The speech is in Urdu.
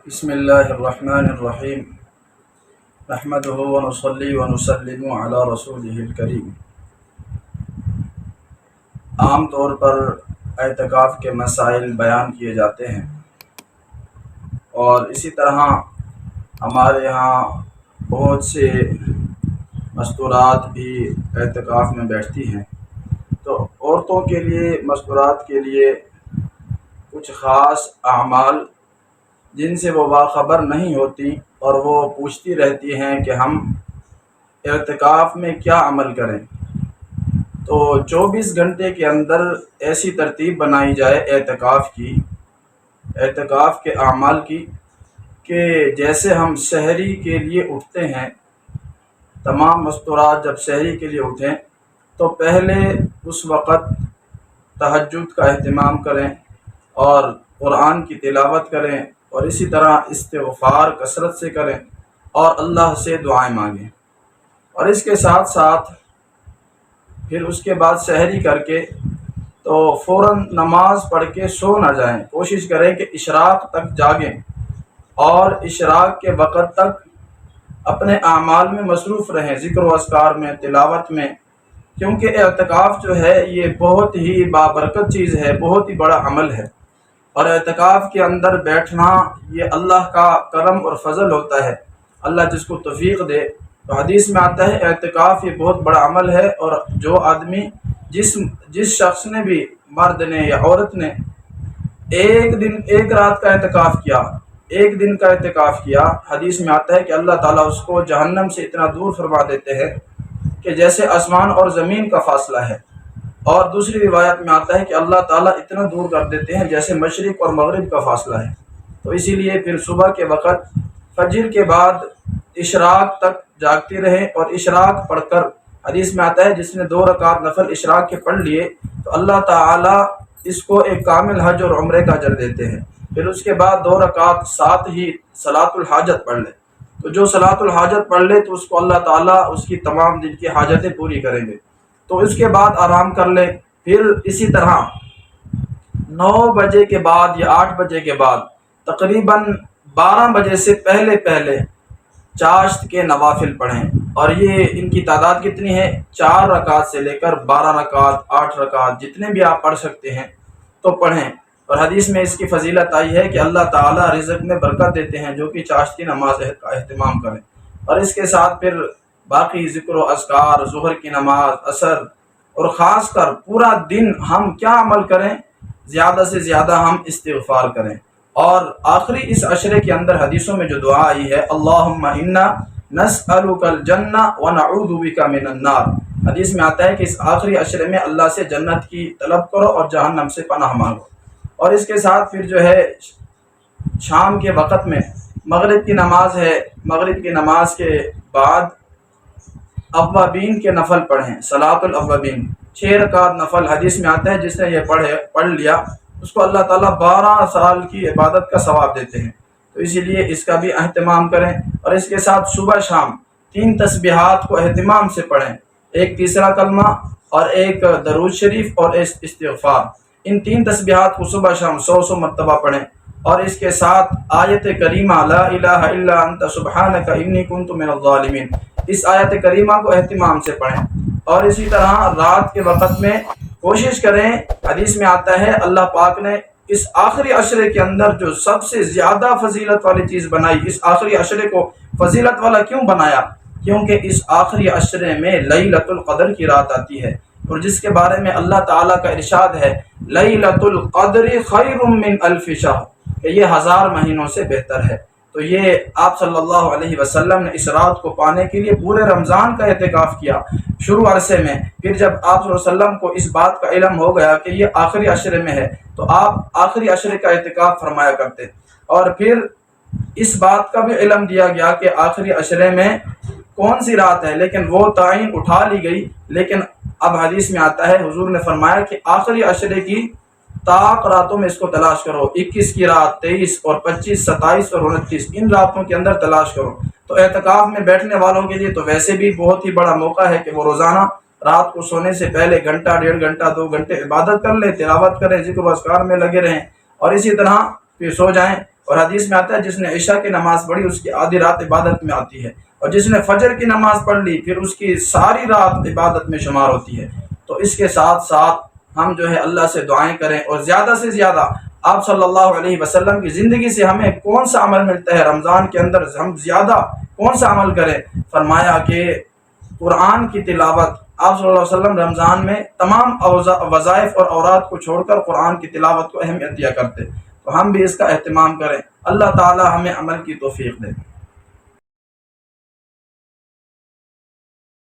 بسم اللہ الرحمن الرحیم نحمدہ ونصلی ونسلم علی رسولہ الکریم۔ عام طور پر اعتکاف کے مسائل بیان کیے جاتے ہیں اور اسی طرح ہمارے ہاں بہت سے مستورات بھی اعتکاف میں بیٹھتی ہیں۔ تو عورتوں کے لیے مستورات کے لیے کچھ خاص اعمال جن سے وہ باخبر نہیں ہوتی اور وہ پوچھتی رہتی ہیں کہ ہم اعتکاف میں کیا عمل کریں، تو 24 گھنٹے کے اندر ایسی ترتیب بنائی جائے اعتکاف کے اعمال کی کہ جیسے ہم سحری کے لیے اٹھتے ہیں، تمام مستورات جب سحری کے لیے اٹھیں تو پہلے اس وقت تہجد کا اہتمام کریں اور قرآن کی تلاوت کریں اور اسی طرح استغفار کثرت سے کریں اور اللہ سے دعائیں مانگیں، اور اس کے ساتھ ساتھ پھر اس کے بعد سحری کر کے تو فوراً نماز پڑھ کے سو نہ جائیں، کوشش کریں کہ اشراق تک جاگیں اور اشراق کے وقت تک اپنے اعمال میں مصروف رہیں، ذکر و اذکار میں، تلاوت میں، کیونکہ اعتکاف جو ہے یہ بہت ہی بابرکت چیز ہے، بہت ہی بڑا عمل ہے، اور اعتکاف کے اندر بیٹھنا یہ اللہ کا کرم اور فضل ہوتا ہے، اللہ جس کو توفیق دے۔ تو حدیث میں آتا ہے اعتکاف یہ بہت بڑا عمل ہے، اور جو آدمی جس شخص نے بھی، مرد نے یا عورت نے، ایک رات کا اعتکاف کیا، ایک دن کا اعتکاف کیا، حدیث میں آتا ہے کہ اللہ تعالیٰ اس کو جہنم سے اتنا دور فرما دیتے ہیں کہ جیسے آسمان اور زمین کا فاصلہ ہے، اور دوسری روایت میں آتا ہے کہ اللہ تعالیٰ اتنا دور کر دیتے ہیں جیسے مشرق اور مغرب کا فاصلہ ہے۔ تو اسی لیے پھر صبح کے وقت فجر کے بعد اشراق تک جاگتی رہیں، اور اشراق پڑھ کر، حدیث میں آتا ہے جس نے 2 رکعت نفل اشراق کے پڑھ لیے تو اللہ تعالیٰ اس کو ایک کامل حج اور عمرے کا اجر دیتے ہیں۔ پھر اس کے بعد 2 رکعت ساتھ ہی صلاۃ الحاجت پڑھ لے، تو جو صلاۃ الحاجت پڑھ لے تو اس کو اللہ تعالیٰ اس کی تمام دن کی حاجتیں پوری کریں گے۔ تو اس کے بعد آرام کر لے، پھر اسی طرح 9 بجے کے بعد یا 8 بجے کے بعد تقریباً 12 بجے سے پہلے چاشت کے نوافل پڑھیں، اور یہ ان کی تعداد کتنی ہے؟ 4 رکعت سے لے کر 12 رکعت، 8 رکعت، جتنے بھی آپ پڑھ سکتے ہیں تو پڑھیں۔ اور حدیث میں اس کی فضیلت آئی ہے کہ اللہ تعالیٰ رزق میں برکت دیتے ہیں جو کہ چاشت کی نماز کا اہتمام کریں، اور اس کے ساتھ پھر باقی ذکر و اذکار، ظہر کی نماز، عصر، اور خاص کر پورا دن ہم کیا عمل کریں؟ زیادہ سے زیادہ ہم استغفار کریں، اور آخری اس عشرے کے اندر حدیثوں میں جو دعا آئی ہے اللہم انا نسألک الجنہ ونعوذ بک من النار، حدیث میں آتا ہے کہ اس آخری عشرے میں اللہ سے جنت کی طلب کرو اور جہنم سے پناہ مانگو، اور اس کے ساتھ پھر جو ہے شام کے وقت میں مغرب کی نماز ہے، مغرب کی نماز کے بعد اوابین کے نفل پڑھیں، صلاۃ الاوابین، 6 رکعت نفل، حدیث میں آتا ہے جس نے یہ پڑھ لیا اس کو اللہ تعالیٰ 12 سال کی عبادت کا ثواب دیتے ہیں، تو اسی لیے اس کا بھی اہتمام کریں، اور اس کے ساتھ صبح شام 3 تسبیحات کو اہتمام سے پڑھیں، ایک تیسرا کلمہ اور ایک درود شریف اور استغفار، ان 3 تسبیحات کو صبح شام 100 مرتبہ پڑھیں، اور اس کے ساتھ آیت کریمہ لا الہ الا انت سبحانک انی کنت من الظالمین، اس آیت کریمہ کو اہتمام سے پڑھیں، اور اسی طرح رات کے وقت میں کوشش کریں، حدیث میں آتا ہے اللہ پاک نے اس آخری عشرے کے اندر جو سب سے زیادہ فضیلت والی چیز بنائی، اس آخری عشرے کو فضیلت والا کیوں بنایا؟ کیونکہ اس آخری عشرے میں لیلۃ القدر کی رات آتی ہے، اور جس کے بارے میں اللہ تعالیٰ کا ارشاد ہے لیلۃ القدر خیر من الف شہر، کہ یہ 1000 مہینوں سے بہتر ہے۔ تو یہ آپ صلی اللہ علیہ وسلم نے اس رات کو پانے کے لیے پورے رمضان کا اعتکاف کیا شروع عرصے میں، پھر جب آپ صلی اللہ علیہ وسلم کو اس بات کا علم ہو گیا کہ یہ آخری عشرے میں ہے تو آپ آخری عشرے کا اعتکاف فرمایا کرتے، اور پھر اس بات کا بھی علم دیا گیا کہ آخری عشرے میں کون سی رات ہے، لیکن وہ تعین اٹھا لی گئی، لیکن اب حدیث میں آتا ہے حضور نے فرمایا کہ آخری عشرے کی طاق راتوں میں اس کو تلاش کرو، 21 کی رات، 23 اور 25، 27 اور 29، ان راتوں کے اندر تلاش کرو۔ تو اعتکاف میں بیٹھنے والوں کے لیے تو ویسے بھی بہت ہی بڑا موقع ہے کہ وہ روزانہ رات کو سونے سے پہلے گھنٹہ، 1.5 گھنٹہ، 2 گھنٹے عبادت کر لیں، تلاوت کریں، ذکر و اذکار میں لگے رہیں، اور اسی طرح پھر سو جائیں، اور حدیث میں آتا ہے جس نے عشاء کی نماز پڑھی اس کی آدھی رات عبادت میں آتی ہے، اور جس نے فجر کی نماز پڑھ لی پھر اس کی ساری رات عبادت میں شمار ہوتی ہے۔ تو اس کے ساتھ ساتھ ہم جو ہے اللہ سے دعائیں کریں، اور زیادہ سے زیادہ آپ صلی اللہ علیہ وسلم کی زندگی سے ہمیں کون سا عمل ملتا ہے رمضان کے اندر، ہم زیادہ کون سا عمل کریں؟ فرمایا کہ قرآن کی تلاوت۔ آپ صلی اللہ علیہ وسلم رمضان میں تمام وظائف اور اوراد کو چھوڑ کر قرآن کی تلاوت کو اہمیت دیا کرتے، تو ہم بھی اس کا اہتمام کریں۔ اللہ تعالی ہمیں عمل کی توفیق دے۔